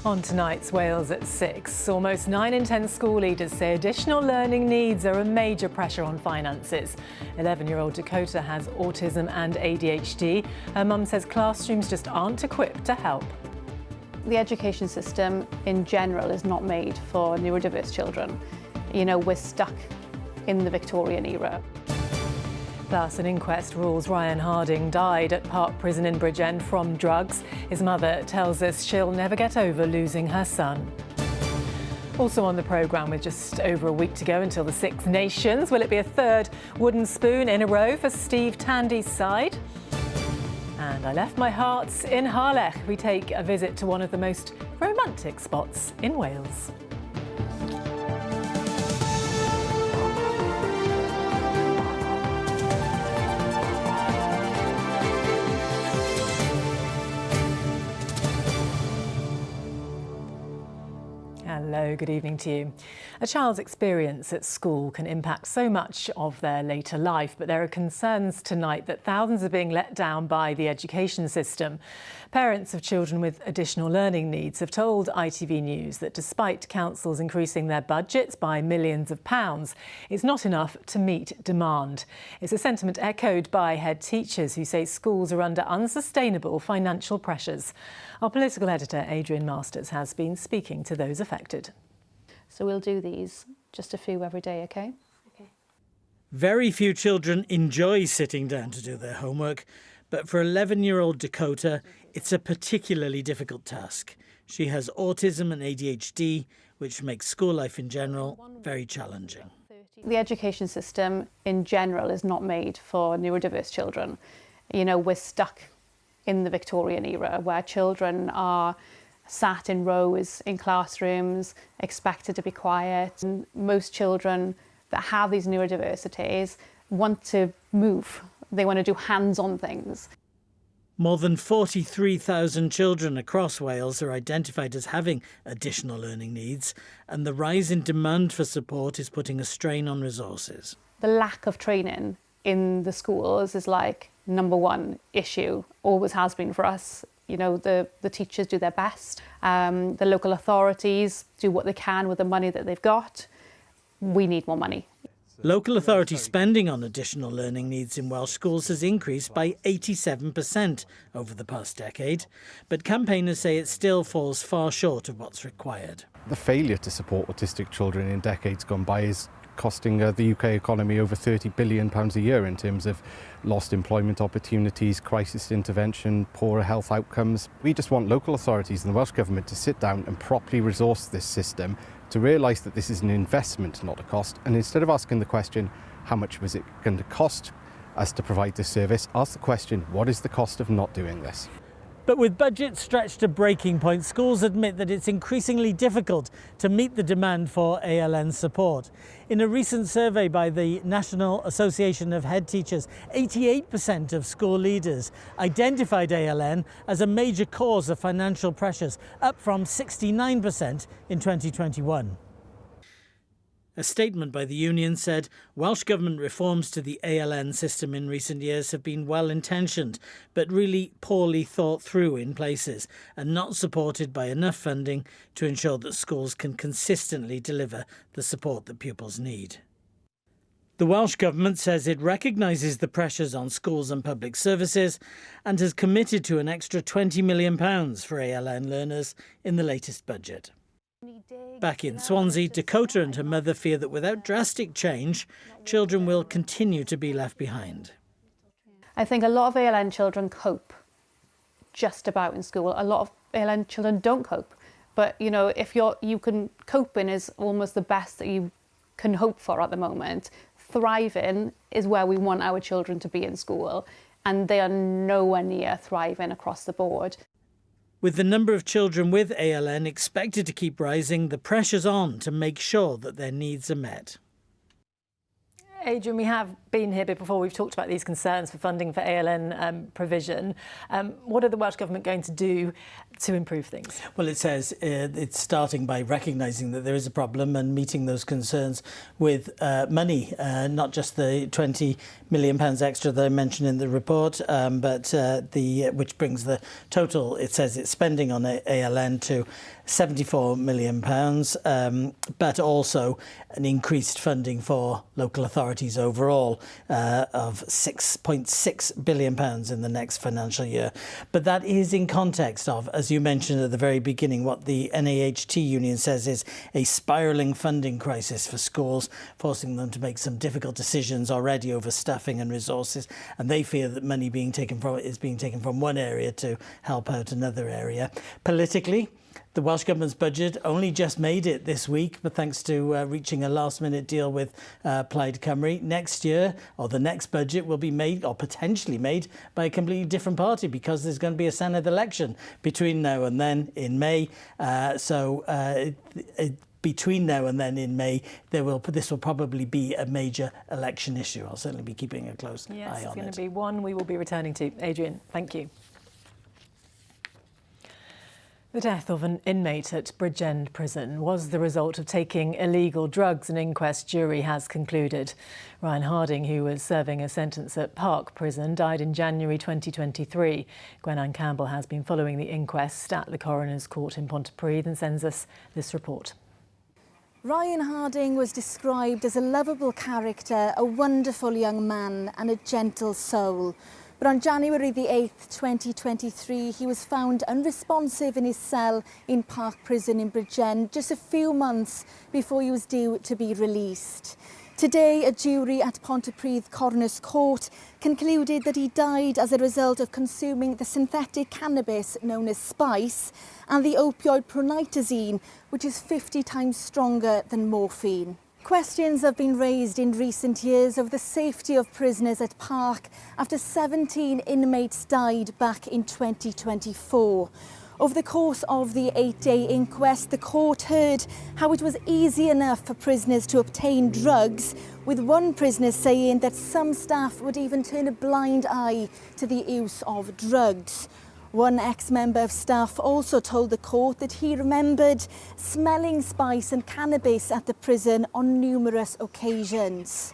On tonight's Wales at 6, almost 9 in 10 school leaders say additional learning needs are a major pressure on finances. 11-year-old Dakota has autism and ADHD. Her mum says classrooms just aren't equipped to help. The education system in general is not made for neurodiverse children. You know, we're stuck in the Victorian era. Plus, an inquest rules Ryan Harding died at Park Prison in Bridgend from drugs. His mother tells us she'll never get over losing her son. Also on the programme, with just over a week to go until the Six Nations, will it be a third wooden spoon in a row for Steve Tandy's side? And I left my heart in Harlech. We take a visit to one of the most romantic spots in Wales. Hello, good evening to you. A child's experience at school can impact so much of their later life, but there are concerns tonight that thousands are being let down by the education system. Parents of children with additional learning needs have told ITV News that despite councils increasing their budgets by millions of pounds, it's not enough to meet demand. It's a sentiment echoed by head teachers who say schools are under unsustainable financial pressures. Our political editor, Adrian Masters, has been speaking to those affected. So we'll do these, just a few every day, OK? OK. Very few children enjoy sitting down to do their homework, but for 11-year-old Dakota, it's a particularly difficult task. She has autism and ADHD, which makes school life in general very challenging. The education system in general is not made for neurodiverse children. You know, we're stuck in the Victorian era where children are sat in rows in classrooms, expected to be quiet. And most children that have these neurodiversities want to move. They want to do hands-on things. More than 43,000 children across Wales are identified as having additional learning needs, and the rise in demand for support is putting a strain on resources. The lack of training in the schools is like #1 issue, always has been for us. You know, the teachers do their best. The local authorities do what they can with the money that they've got. We need more money. Local authority spending on additional learning needs in Welsh schools has increased by 87% over the past decade, but campaigners say it still falls far short of what's required. The failure to support autistic children in decades gone by is costing the UK economy over £30 billion a year in terms of lost employment opportunities, crisis intervention, poorer health outcomes. We just want local authorities and the Welsh Government to sit down and properly resource this system, to realise that this is an investment, not a cost, and instead of asking the question, how much was it going to cost us to provide this service, ask the question, what is the cost of not doing this? But with budgets stretched to breaking point, schools admit that it's increasingly difficult to meet the demand for ALN support. In a recent survey by the National Association of Head Teachers, 88% of school leaders identified ALN as a major cause of financial pressures, up from 69% in 2021. A statement by the union said Welsh Government reforms to the ALN system in recent years have been well-intentioned, but really poorly thought through in places and not supported by enough funding to ensure that schools can consistently deliver the support that pupils need. The Welsh Government says it recognises the pressures on schools and public services and has committed to an extra £20 million for ALN learners in the latest budget. Back in Swansea, Dakota and her mother fear that without drastic change, children will continue to be left behind. I think a lot of ALN children cope just about in school. A lot of ALN children don't cope. But, you know, if coping is almost the best that you can hope for at the moment. Thriving is where we want our children to be in school, and they are nowhere near thriving across the board. With the number of children with ALN expected to keep rising, the pressure's on to make sure that their needs are met. Adrian, we have been here before, we've talked about these concerns for funding for ALN provision. What are the Welsh Government going to do to improve things? Well, it says it's starting by recognising that there is a problem and meeting those concerns with money, not just the £20 million extra that I mentioned in the report, but which brings the total, it says it's spending on ALN to £74 million, but also an increased funding for local authorities overall of £6.6 billion in the next financial year. But that is in context of, as you mentioned at the very beginning, what the NAHT union says is a spiralling funding crisis for schools, forcing them to make some difficult decisions already over staffing and resources. And they fear that money is being taken from one area to help out another area. Politically, the Welsh Government's budget only just made it this week, but thanks to reaching a last-minute deal with Plaid Cymru. Next year, or the next budget, will be made, or potentially made, by a completely different party, because there's going to be a Senedd election between now and then in May. Between now and then in May, this will probably be a major election issue. I'll certainly be keeping a close eye on it. Yes, it's going to be one we will be returning to. Adrian, thank you. The death of an inmate at Bridgend Prison was the result of taking illegal drugs, an inquest jury has concluded. Ryan Harding, who was serving a sentence at Park Prison, died in January 2023. Gwenanne Campbell has been following the inquest at the Coroner's Court in Pontypridd and sends us this report. Ryan Harding was described as a lovable character, a wonderful young man and a gentle soul. But on January the 8th, 2023, he was found unresponsive in his cell in Park Prison in Bridgend, just a few months before he was due to be released. Today, a jury at Pontypridd Coroner's Court concluded that he died as a result of consuming the synthetic cannabis known as spice and the opioid pronitazine, which is 50 times stronger than morphine. Questions have been raised in recent years of the safety of prisoners at Park after 17 inmates died back in 2024. Over the course of the 8-day inquest, the court heard how it was easy enough for prisoners to obtain drugs, with one prisoner saying that some staff would even turn a blind eye to the use of drugs. One ex-member of staff also told the court that he remembered smelling spice and cannabis at the prison on numerous occasions.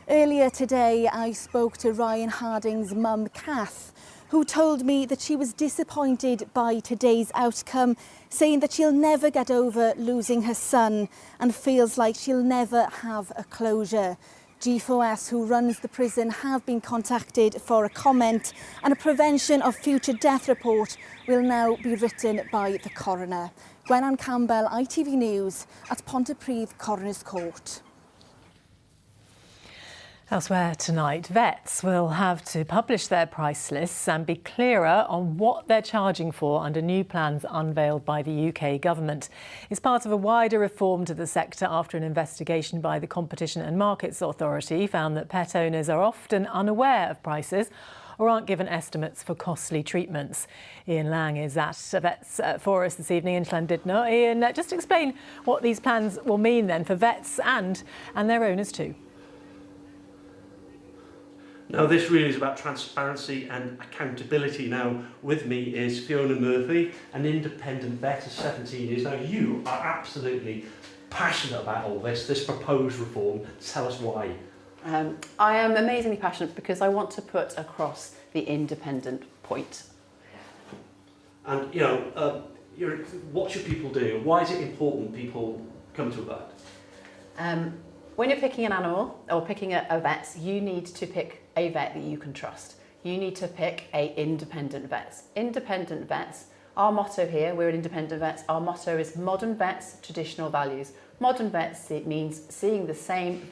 Earlier today, I spoke to Ryan Harding's mum, Kath, who told me that she was disappointed by today's outcome, saying that she'll never get over losing her son and feels like she'll never have a closure. G4S, who runs the prison, have been contacted for a comment, and a prevention of future death report will now be written by the coroner. Gwenanne Campbell, ITV News at Pontypridd Coroner's Court. Elsewhere tonight, vets will have to publish their price lists and be clearer on what they're charging for under new plans unveiled by the UK government. It's part of a wider reform to the sector after an investigation by the Competition and Markets Authority found that pet owners are often unaware of prices or aren't given estimates for costly treatments. Ian Lang is at Vets for us this evening in Llandudno. Ian, just explain what these plans will mean then for vets and their owners too. Now, this really is about transparency and accountability. Now, with me is Fiona Murphy, an independent vet of 17 years. Now, you are absolutely passionate about all this proposed reform. Tell us why. I am amazingly passionate because I want to put across the independent point. And, what should people do? Why is it important people come to a vet? When you're picking an animal or picking a vet, you need to pick a vet that you can trust. You need to pick a independent vet. Independent vets, our motto here, we're an independent vets, our motto is modern vets, traditional values. Modern vets, it means seeing the same,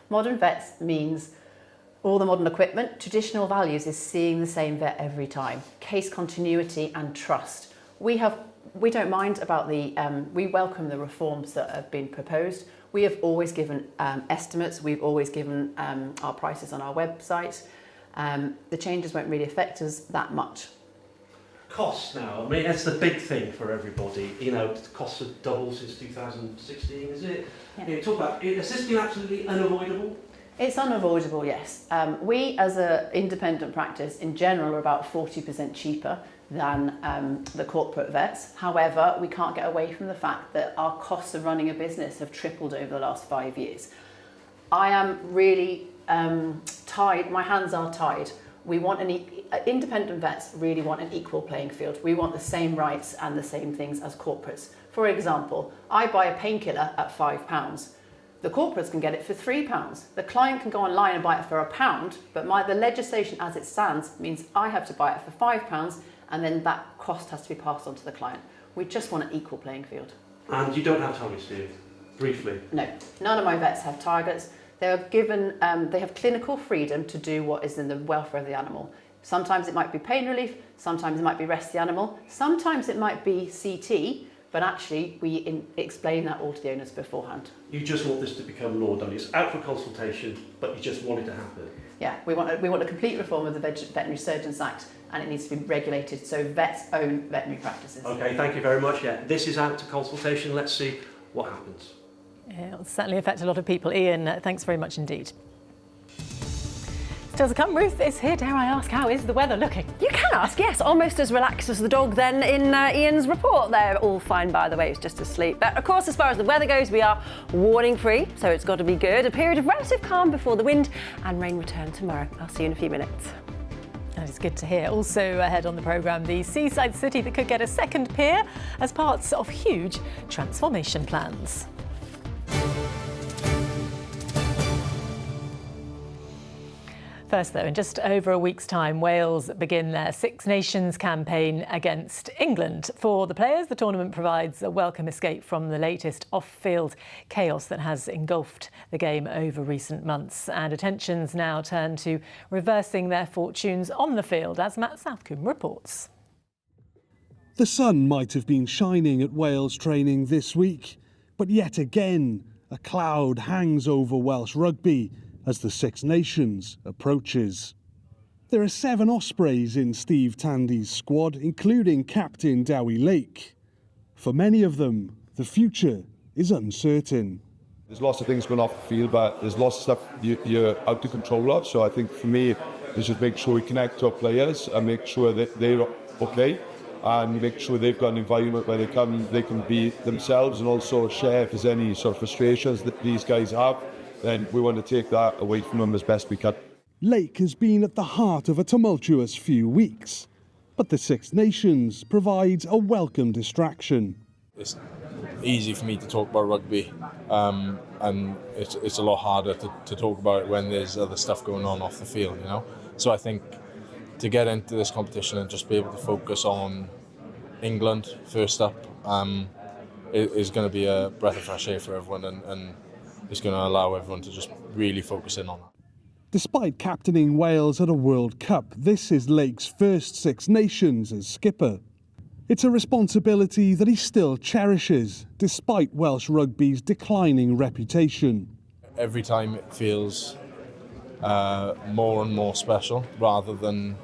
modern vets means all the modern equipment. Traditional values is seeing the same vet every time. Case continuity and trust. We don't mind about we welcome the reforms that have been proposed. We have always given estimates, we've always given our prices on our website. The changes won't really affect us that much. Costs now, I mean, that's the big thing for everybody. The costs have doubled since 2016, is it? Yeah. Talk about, has this been absolutely unavoidable? It's unavoidable, yes. We, as an independent practice, in general, are about 40% cheaper than the corporate vets. However, we can't get away from the fact that our costs of running a business have tripled over the last 5 years. I am really tied, my hands are tied. We want independent vets really want an equal playing field. We want the same rights and the same things as corporates. For example, I buy a painkiller at £5. The corporates can get it for £3. The client can go online and buy it for £1, but the legislation as it stands means I have to buy it for £5, and then that cost has to be passed on to the client. We just want an equal playing field. And you don't have targets, do you? Briefly. No, none of my vets have targets. They are given, they have clinical freedom to do what is in the welfare of the animal. Sometimes it might be pain relief, sometimes it might be rest the animal, sometimes it might be CT, but actually we explain that all to the owners beforehand. You just want this to become law, don't you? It's out for consultation, but you just want it to happen. Yeah, we want a complete reform of the Veterinary Surgeons Act, and it needs to be regulated so vets own veterinary practices. Okay, thank you very much. Yeah, this is out to consultation. Let's see what happens. Yeah, it'll certainly affect a lot of people. Ian, thanks very much indeed. Still to come, Ruth is here. Dare I ask, how is the weather looking? You can ask, yes. Almost as relaxed as the dog then in Ian's report. They're all fine, by the way, it's just asleep. But of course, as far as the weather goes, we are warning free, so it's got to be good. A period of relative calm before the wind and rain return tomorrow. I'll see you in a few minutes. That is good to hear. Also ahead on the programme, the seaside city that could get a second pier as parts of huge transformation plans. First, though, in just over a week's time, Wales begin their Six Nations campaign against England. For the players, the tournament provides a welcome escape from the latest off-field chaos that has engulfed the game over recent months. And attention's now turned to reversing their fortunes on the field, as Matt Southcombe reports. The sun might have been shining at Wales training this week, but yet again, a cloud hangs over Welsh rugby as the Six Nations approaches. There are 7 Ospreys in Steve Tandy's squad, including captain Dewi Lake. For many of them, the future is uncertain. There's lots of things going off the field, but there's lots of stuff you're out of control of. So I think for me, is just make sure we connect to our players and make sure that they're okay, and make sure they've got an environment where they can be themselves, and also share if there's any sort of frustrations that these guys have. Then we want to take that away from them as best we can. Lake has been at the heart of a tumultuous few weeks, but the Six Nations provides a welcome distraction. It's easy for me to talk about rugby, and it's a lot harder to talk about it when there's other stuff going on off the field, you know. So I think to get into this competition and just be able to focus on England first up is going to be a breath of fresh air for everyone, and it's going to allow everyone to just really focus in on that. Despite captaining Wales at a World Cup, this is Lake's first Six Nations as skipper. It's a responsibility that he still cherishes, despite Welsh rugby's declining reputation. Every time it feels more and more special rather than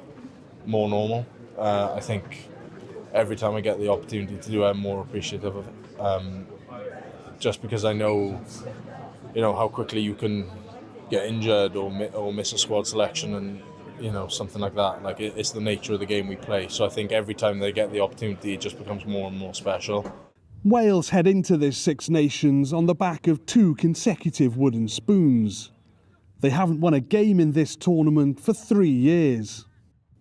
more normal. I think every time I get the opportunity to do it, I'm more appreciative of it. Just because I know, you know, how quickly you can get injured or miss a squad selection, and you know, something like that. Like it's the nature of the game we play. So I think every time they get the opportunity, it just becomes more and more special. Wales head into this Six Nations on the back of 2 consecutive wooden spoons. They haven't won a game in this tournament for 3 years.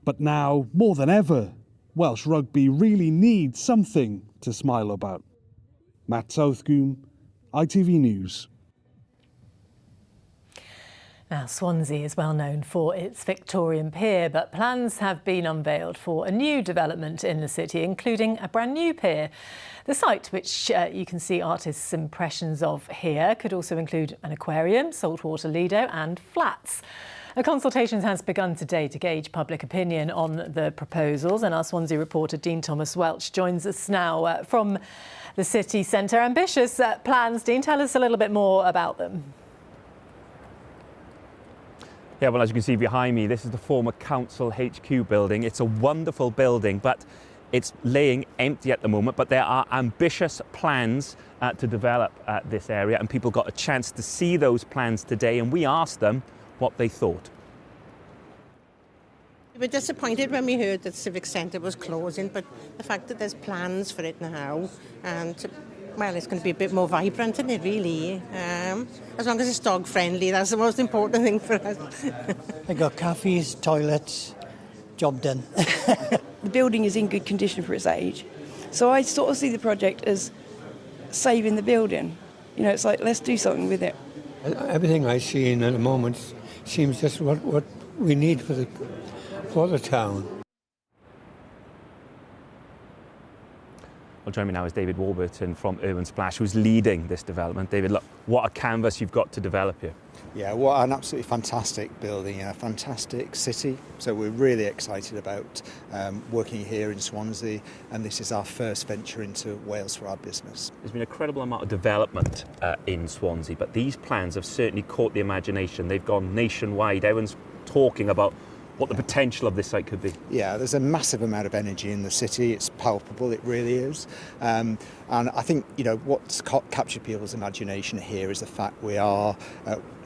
But now, more than ever, Welsh rugby really needs something to smile about. Matt Southcombe, ITV News. Now, Swansea is well known for its Victorian pier, but plans have been unveiled for a new development in the city, including a brand new pier. The site, which you can see artists' impressions of here, could also include an aquarium, saltwater lido and flats. A consultation has begun today to gauge public opinion on the proposals, and our Swansea reporter Dean Thomas Welch joins us now from the city centre. Ambitious plans. Dean, tell us a little bit more about them. Yeah, well, as you can see behind me, this is the former council HQ building. It's a wonderful building, but It's laying empty at the moment, but there are ambitious plans to develop this area, and people got a chance to see those plans today, and we asked them what they thought. We were disappointed when we heard that Civic Centre was closing, but the fact that there's plans for it now, and well, it's going to be a bit more vibrant, isn't it, really? As long as it's dog friendly, that's the most important thing for us. I got cafes, toilets, job done. The building is in good condition for its age, so I sort of see the project as saving the building. You know, it's like, let's do something with it. Everything I see in at the moment seems just what we need for the town. Well, joining me now is David Warburton from Urban Splash, who's leading this development. David, look, what a canvas you've got to develop here. Yeah, what an absolutely fantastic building, a fantastic city. So we're really excited about working here in Swansea, and this is our first venture into Wales for our business. There's been a credible amount of development in Swansea, but these plans have certainly caught the imagination. They've gone nationwide. Everyone's talking about what the potential of this site could be. Yeah, there's a massive amount of energy in the city. It's palpable, it really is. And I think, you know, what's captured people's imagination here is the fact we are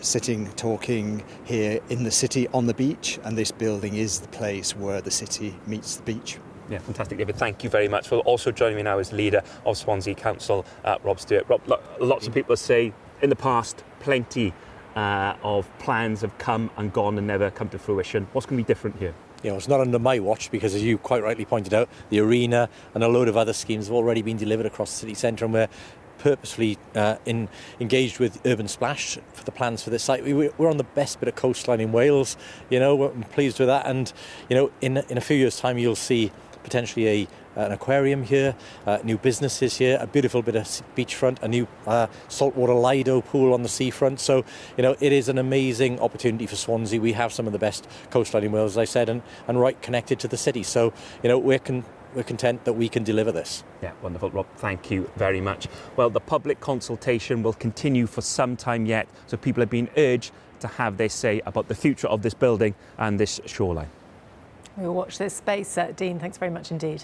sitting, talking here in the city on the beach, and this building is the place where the city meets the beach. Yeah, fantastic, David. Thank you very much. Well, also joining me now is leader of Swansea Council, Rob Stewart. Rob, lots of people say in the past, plenty of plans have come and gone and never come to fruition. What's going to be different here? You know, it's not under my watch because, as you quite rightly pointed out, the arena and a load of other schemes have already been delivered across the city centre, and we're purposefully engaged with Urban Splash for the plans for this site. We're on the best bit of coastline in Wales, you know, we're pleased with that, and, you know, in a few years' time you'll see potentially an aquarium here, new businesses here, a beautiful bit of beachfront, a new saltwater Lido pool on the seafront. So, you know, it is an amazing opportunity for Swansea. We have some of the best coastline in Wales, as I said, and right connected to the city. So, you know, we're content that we can deliver this. Yeah, wonderful, Rob. Thank you very much. Well, the public consultation will continue for some time yet, so people have been urged to have their say about the future of this building and this shoreline. We'll watch this space. Dean, thanks very much indeed.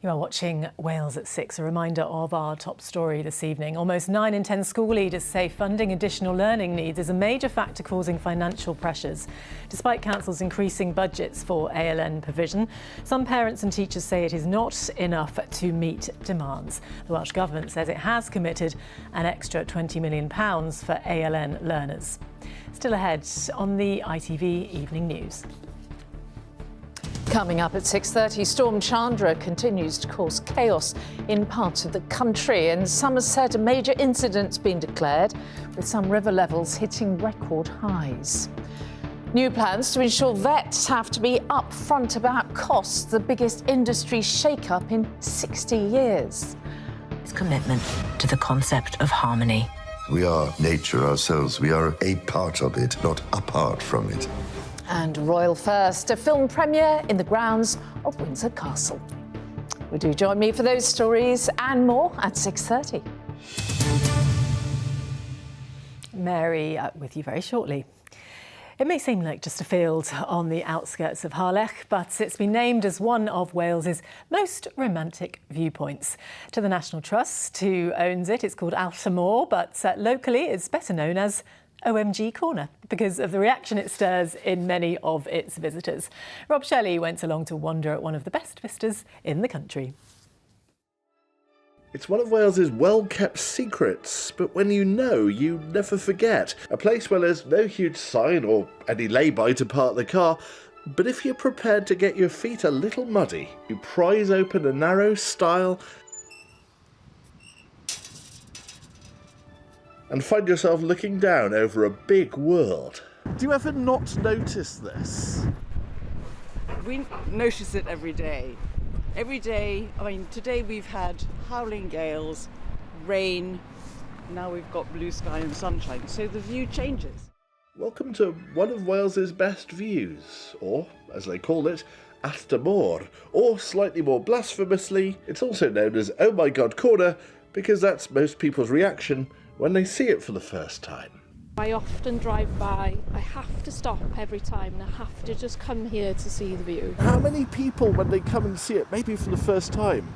You are watching Wales at 6, a reminder of our top story this evening. Almost 9 in 10 school leaders say funding additional learning needs is a major factor causing financial pressures. Despite councils increasing budgets for ALN provision, some parents and teachers say it is not enough to meet demands. The Welsh Government says it has committed an extra £20 million for ALN learners. Still ahead on the ITV Evening News. Coming up at 6:30, Storm Chandra continues to cause chaos in parts of the country, and Somerset, a major incident's been declared, with some river levels hitting record highs. New plans to ensure vets have to be upfront about costs, the biggest industry shake-up in 60 years. His commitment to the concept of harmony. We are nature ourselves. We are a part of it, not apart from it. And Royal First, a film premiere in the grounds of Windsor Castle. Would you join me for those stories and more at 6:30? Mary with you very shortly. It may seem like just a field on the outskirts of Harlech, but it's been named as one of Wales's most romantic viewpoints. To the National Trust, who owns it, it's called Altamore, but locally it's better known as OMG Corner because of the reaction it stirs in many of its visitors. Rob Shelley went along to wander at one of the best vistas in the country. It's one of Wales's well-kept secrets, but when you know, you never forget. A place where there's no huge sign or any lay-by to park the car, but if you're prepared to get your feet a little muddy, you prise open a narrow stile and find yourself looking down over a big world. Do you ever not notice this? We notice it every day. Every day, I mean, today we've had howling gales, rain, now we've got blue sky and sunshine, so the view changes. Welcome to one of Wales's best views, or, as they call it, Altamore, or slightly more blasphemously, it's also known as Oh My God Corner, because that's most people's reaction when they see it for the first time. I often drive by, I have to stop every time and I have to just come here to see the view. How many people, when they come and see it, maybe for the first time,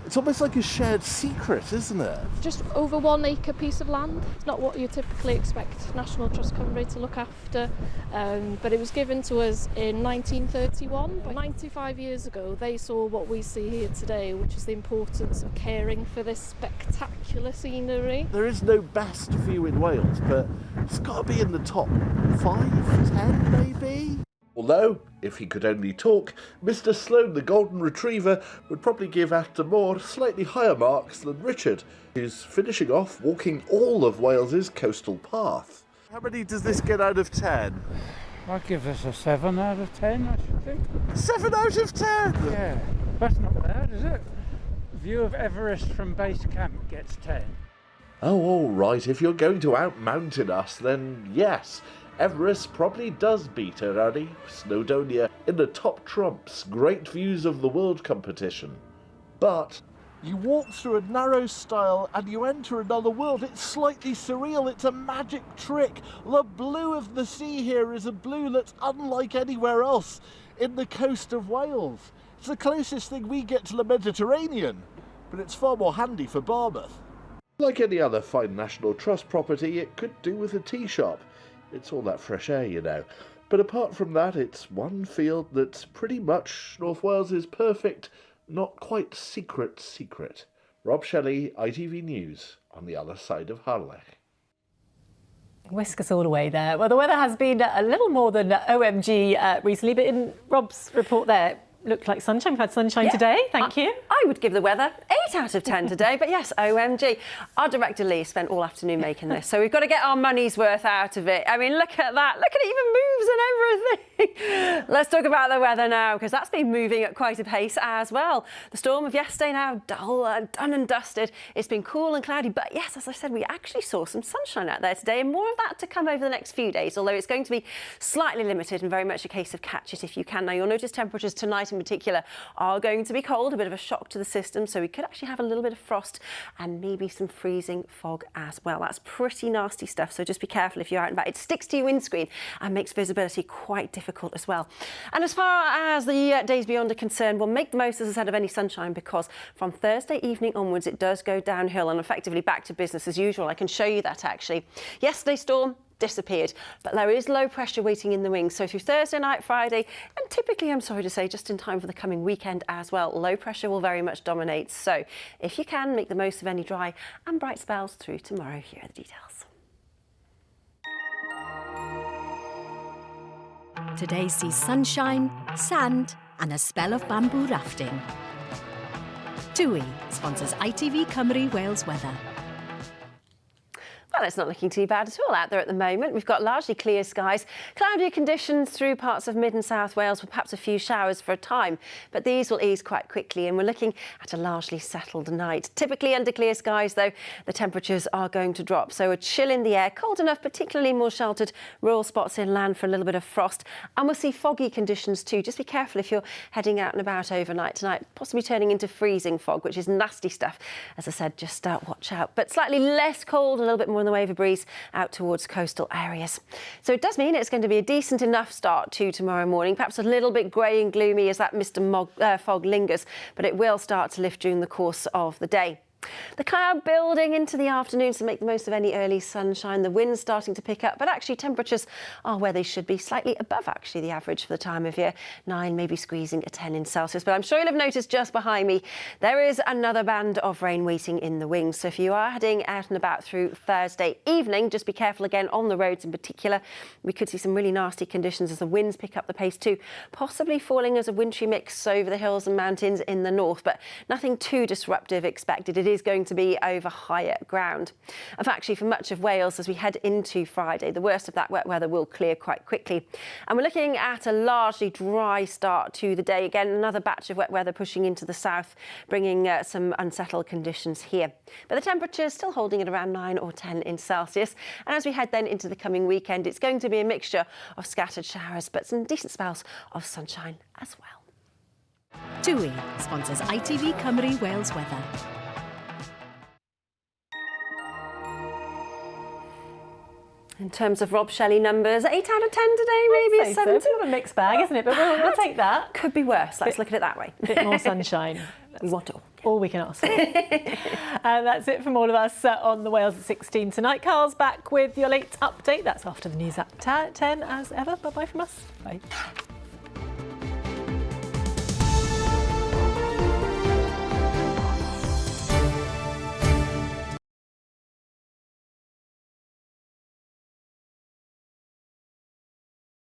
it's almost like a shared secret, isn't it? Just over 1 acre piece of land. It's not what you typically expect National Trust Cymru to look after, but it was given to us in 1931. But 95 years ago, they saw what we see here today, which is the importance of caring for this spectacular scenery. There is no best view in Wales, but it's got to be in the top 5, 10 maybe? Although, if he could only talk, Mr. Sloane, the golden retriever, would probably give Acton Moore slightly higher marks than Richard, who's finishing off walking all of Wales's coastal path. How many does this get out of 10? I'd give this a 7 out of 10, I should think. 7 out of 10? Yeah, that's not bad, is it? View of Everest from base camp gets 10. Oh, all right, if you're going to out-mountain us, then yes. Everest probably does beat Eryri, Snowdonia, in the top trumps, great views of the world competition. But you walk through a narrow stile and you enter another world. It's slightly surreal, it's a magic trick. The blue of the sea here is a blue that's unlike anywhere else in the coast of Wales. It's the closest thing we get to the Mediterranean, but it's far more handy for Barmouth. Like any other fine National Trust property, it could do with a tea shop. It's all that fresh air, you know. But apart from that, it's one field that's pretty much North Wales's perfect, not quite secret. Rob Shelley, ITV News, on the other side of Harlech. Whisk us all away there. Well, the weather has been a little more than OMG recently, but in Rob's report there, looked like sunshine. We've had sunshine today. Thank you. I would give the weather 8 out of 10 today, but yes, OMG. Our director Lee spent all afternoon making this, so we've got to get our money's worth out of it. I mean, look at that. Look at it, even moves and everything. Let's talk about the weather now, because that's been moving at quite a pace as well. The storm of yesterday now dull and done and dusted. It's been cool and cloudy, but yes, as I said, we actually saw some sunshine out there today, and more of that to come over the next few days, although it's going to be slightly limited and very much a case of catch it if you can. Now, you'll notice temperatures tonight in particular are going to be cold, a bit of a shock to the system, so we could actually have a little bit of frost and maybe some freezing fog as well. That's pretty nasty stuff, so just be careful if you're out and about. It sticks to your windscreen and makes visibility quite difficult as well. And as far as the days beyond are concerned, we'll make the most, as I said, of any sunshine, because from Thursday evening onwards it does go downhill and effectively back to business as usual. I can show you that actually. Yesterday's storm disappeared, but there is low pressure waiting in the wings, so through Thursday night, Friday, and typically, I'm sorry to say, just in time for the coming weekend as well, low pressure will very much dominate. So if you can, make the most of any dry and bright spells through tomorrow. Here are the details. Today sees sunshine, sand and a spell of bamboo rafting. TUI sponsors ITV Cymru Wales weather. Well, it's not looking too bad at all out there at the moment. We've got largely clear skies, cloudy conditions through parts of mid and south Wales with perhaps a few showers for a time, but these will ease quite quickly and we're looking at a largely settled night. Typically under clear skies, though, the temperatures are going to drop, so a chill in the air, cold enough, particularly more sheltered rural spots inland for a little bit of frost, and we'll see foggy conditions too. Just be careful if you're heading out and about overnight tonight, possibly turning into freezing fog, which is nasty stuff. As I said, just watch out, but slightly less cold, a little bit more in the way of a breeze out towards coastal areas. So it does mean it's going to be a decent enough start to tomorrow morning, perhaps a little bit grey and gloomy as that mist and fog lingers, but it will start to lift during the course of the day. The cloud building into the afternoon to make the most of any early sunshine. The wind's starting to pick up, but actually temperatures are where they should be, slightly above actually the average for the time of year. 9, maybe squeezing a 10 in Celsius. But I'm sure you'll have noticed just behind me, there is another band of rain waiting in the wings. So if you are heading out and about through Thursday evening, just be careful again on the roads in particular. We could see some really nasty conditions as the winds pick up the pace too, possibly falling as a wintry mix over the hills and mountains in the north, but nothing too disruptive expected. It is going to be over higher ground. And actually, for much of Wales, as we head into Friday, the worst of that wet weather will clear quite quickly. And we're looking at a largely dry start to the day. Again, another batch of wet weather pushing into the south, bringing some unsettled conditions here. But the temperature is still holding at around 9 or 10 in Celsius. And as we head then into the coming weekend, it's going to be a mixture of scattered showers, but some decent spells of sunshine as well. TUI sponsors ITV Cymru Wales weather. in terms of Rob Shelley numbers. 8 out of 10 today, maybe a 7. It's a bit of a mixed bag, isn't it? But we'll take that. Could be worse. Let's look at it that way. A bit more sunshine. We want all we can ask for. And that's it from all of us on the Wales at 16 tonight. Carl's back with your late update. That's after the news at 10 as ever. Bye-bye from us. Bye.